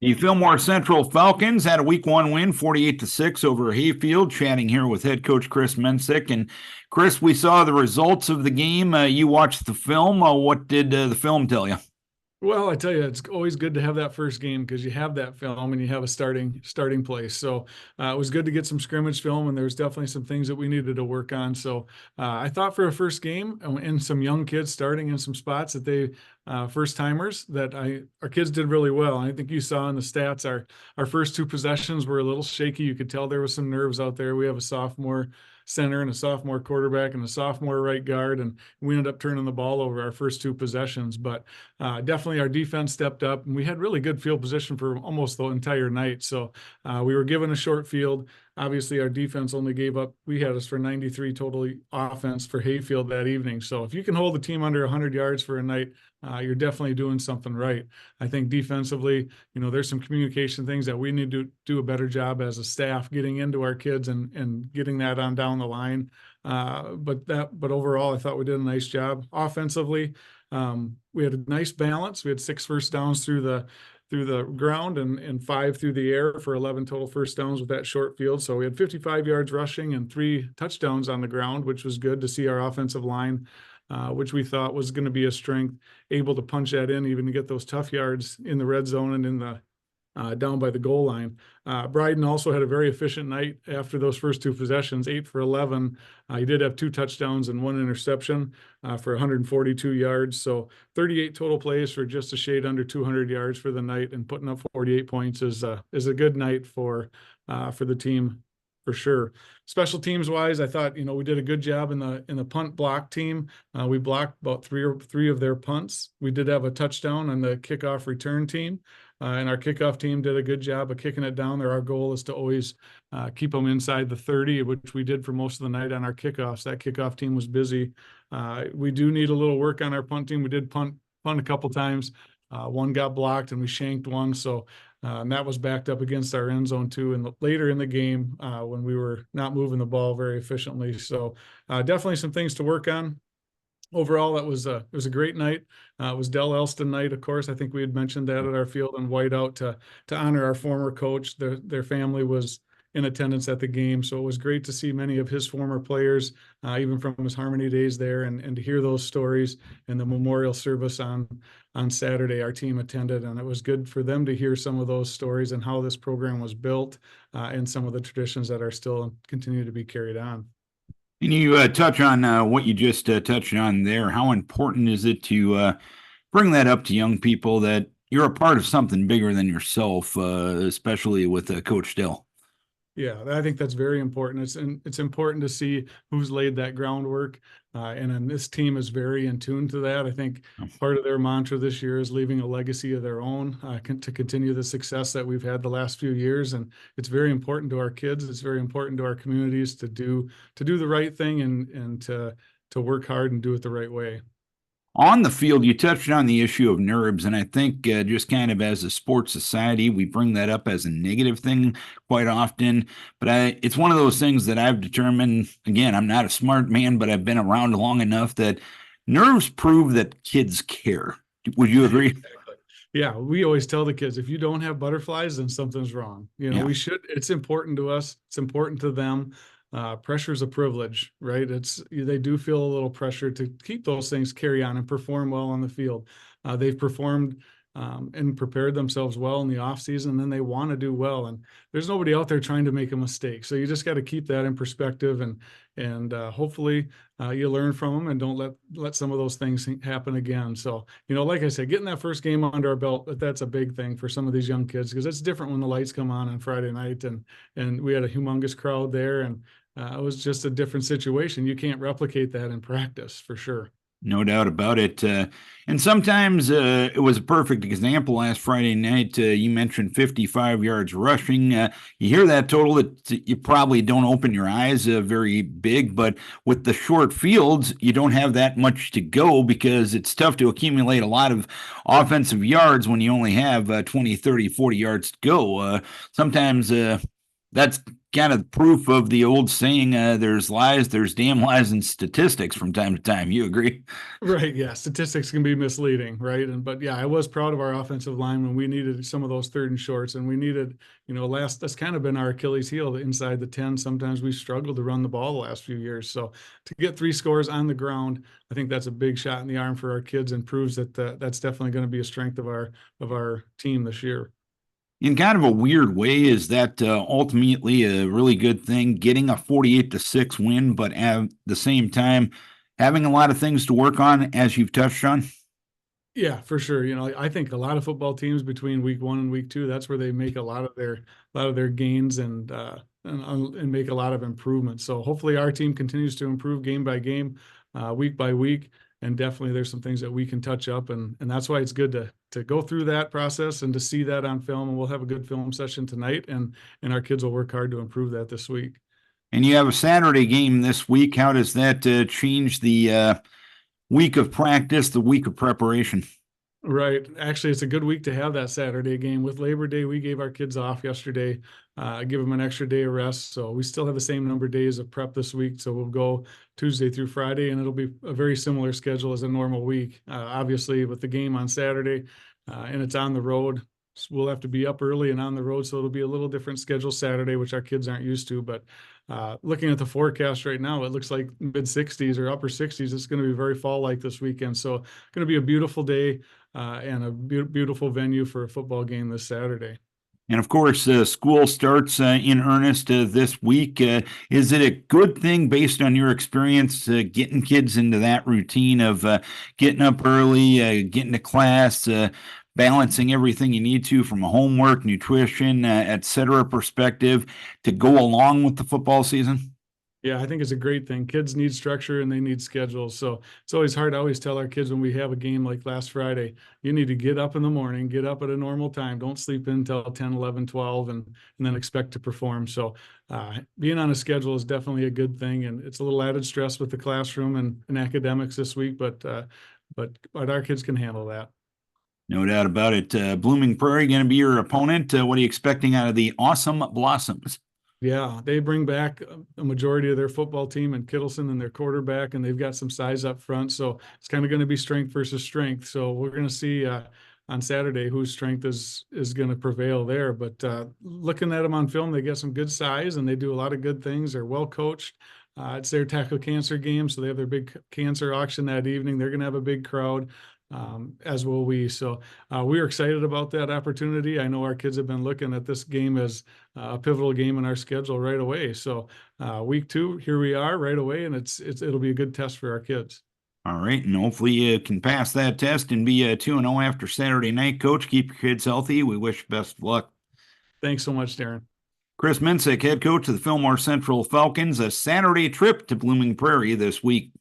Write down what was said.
The Fillmore Central Falcons had a week one win, 48-6 over Hayfield. Chatting here with head coach Chris Mensink. And Chris, we saw the results of the game. You watched the film. What did the film tell you? Well, I tell you, it's always good to have that first game because you have that film and you have a starting place. So it was good to get some scrimmage film, and there was definitely some things that we needed to work on. So I thought for a first game and some young kids starting in some spots that they first timers that our kids did really well. And I think you saw in the stats our first two possessions were a little shaky. You could tell there was some nerves out there. We have a sophomore center and a sophomore quarterback and a sophomore right guard, and we ended up turning the ball over our first two possessions. But definitely our defense stepped up, and we had really good field position for almost the entire night. So we were given a short field. Obviously, our defense only gave up, we had us for 93 total offense for Hayfield that evening. So if you can hold the team under 100 yards for a night, you're definitely doing something right. I think defensively, there's some communication things that we need to do a better job as a staff getting into our kids and getting that on down the line. But overall, I thought we did a nice job offensively. We had a nice balance. We had 6 first downs through the ground and 5 through the air for 11 total first downs with that short field. So we had 55 yards rushing and 3 touchdowns on the ground, which was good to see our offensive line, which we thought was going to be a strength, able to punch that in, even to get those tough yards in the red zone and in the down by the goal line. Bryden also had a very efficient night after those first 2 possessions, 8 for 11. He did have 2 touchdowns and 1 interception for 142 yards. So 38 total plays for just a shade under 200 yards for the night, and putting up 48 points is a good night for the team for sure. Special teams wise, I thought, we did a good job in the punt block team. We blocked about three of their punts. We did have a touchdown on the kickoff return team. And our kickoff team did a good job of kicking it down there. Our goal is to always keep them inside the 30, which we did for most of the night on our kickoffs. That kickoff team was busy. We do need a little work on our punt team. We did punt a couple times. One got blocked and we shanked one. So and that was backed up against our end zone too. And later in the game when we were not moving the ball very efficiently. So definitely some things to work on. Overall, it was a great night. It was Dell Elston night, of course. I think we had mentioned that at our field and whiteout to honor our former coach. Their family was in attendance at the game, so it was great to see many of his former players, even from his Harmony days there, and to hear those stories. And the memorial service on Saturday, our team attended, and it was good for them to hear some of those stories and how this program was built, and some of the traditions that are still continue to be carried on. Can you touch on what you just touched on there? How important is it to bring that up to young people that you're a part of something bigger than yourself, especially with Coach Dill? Yeah, I think that's very important. It's important to see who's laid that groundwork, and then this team is very in tune to that. I think part of their mantra this year is leaving a legacy of their own to continue the success that we've had the last few years, and it's very important to our kids. It's very important to our communities to do the right thing and to work hard and do it the right way. On the field, you touched on the issue of nerves, and I think just kind of as a sports society, we bring that up as a negative thing quite often. But it's one of those things that I've determined, again, I'm not a smart man, but I've been around long enough that nerves prove that kids care. Would you agree? Exactly. Yeah, we always tell the kids, if you don't have butterflies, then something's wrong. Yeah. It's important to us. It's important to them. Pressure is a privilege, right? They do feel a little pressure to keep those things carry on and perform well on the field. They've performed and prepared themselves well in the off season, and then they want to do well. And there's nobody out there trying to make a mistake. So you just got to keep that in perspective, and hopefully you learn from them and don't let some of those things happen again. So, like I said, getting that first game under our belt, that's a big thing for some of these young kids, because it's different when the lights come on Friday night, and we had a humongous crowd there, and it was just a different situation. You can't replicate that in practice for sure. No doubt about it. And sometimes it was a perfect example last Friday night. You mentioned 55 yards rushing. You hear that total, you probably don't open your eyes very big, but with the short fields, you don't have that much to go because it's tough to accumulate a lot of offensive yards when you only have 20, 30, 40 yards to go. Sometimes That's kind of proof of the old saying, there's lies, there's damn lies in statistics from time to time. You agree? Right, yeah. Statistics can be misleading, right? And but yeah, I was proud of our offensive line when we needed some of those third and shorts, and we needed, that's kind of been our Achilles heel inside the 10. Sometimes we struggled to run the ball the last few years. So to get 3 scores on the ground, I think that's a big shot in the arm for our kids and proves that that's definitely going to be a strength of our team this year. In kind of a weird way, is that ultimately a really good thing, getting a 48-6 win, but at the same time, having a lot of things to work on, as you've touched on? Yeah, for sure. I think a lot of football teams between week 1 and week 2, that's where they make a lot of their gains and make a lot of improvements. So hopefully our team continues to improve game by game, week by week, and definitely there's some things that we can touch up, and that's why it's good to go through that process and to see that on film. And we'll have a good film session tonight, and our kids will work hard to improve that this week. And you have a Saturday game this week. How does that change the week of practice, the week of preparation? Right. Actually, it's a good week to have that Saturday game. With Labor Day, we gave our kids off yesterday, give them an extra day of rest. So we still have the same number of days of prep this week. So we'll go Tuesday through Friday, and it'll be a very similar schedule as a normal week. Obviously, with the game on Saturday, and it's on the road, so we'll have to be up early and on the road. So it'll be a little different schedule Saturday, which our kids aren't used to. But looking at the forecast right now, it looks like mid 60s or upper 60s. It's going to be very fall-like this weekend. So going to be a beautiful day, and a beautiful venue for a football game this Saturday. And of course, school starts in earnest this week. Is it a good thing, based on your experience, getting kids into that routine of getting up early, getting to class, balancing everything you need to from a homework, nutrition, et cetera perspective to go along with the football season? Yeah, I think it's a great thing. Kids need structure and they need schedules. So it's always hard. I always tell our kids when we have a game like last Friday, you need to get up in the morning, get up at a normal time. Don't sleep in until 10, 11, 12, and then expect to perform. So being on a schedule is definitely a good thing. And it's a little added stress with the classroom and academics this week, but our kids can handle that. No doubt about it. Blooming Prairie going to be your opponent. What are you expecting out of the Awesome Blossoms? Yeah, they bring back a majority of their football team and Kittleson and their quarterback, and they've got some size up front. So it's kind of going to be strength versus strength. So we're going to see on Saturday whose strength is going to prevail there. But looking at them on film, they get some good size and they do a lot of good things. They're well coached. It's their tackle cancer game, so they have their big cancer auction that evening. They're going to have a big crowd, as will we. So we are excited about that opportunity. I know our kids have been looking at this game as a pivotal game in our schedule right away. So week 2, here we are right away, and it'll be a good test for our kids. All right, and hopefully you can pass that test and be 2-0 after Saturday night, Coach. Keep your kids healthy. We wish best of luck. Thanks so much, Darren. Chris Mensink, head coach of the Fillmore Central Falcons, a Saturday trip to Blooming Prairie this week.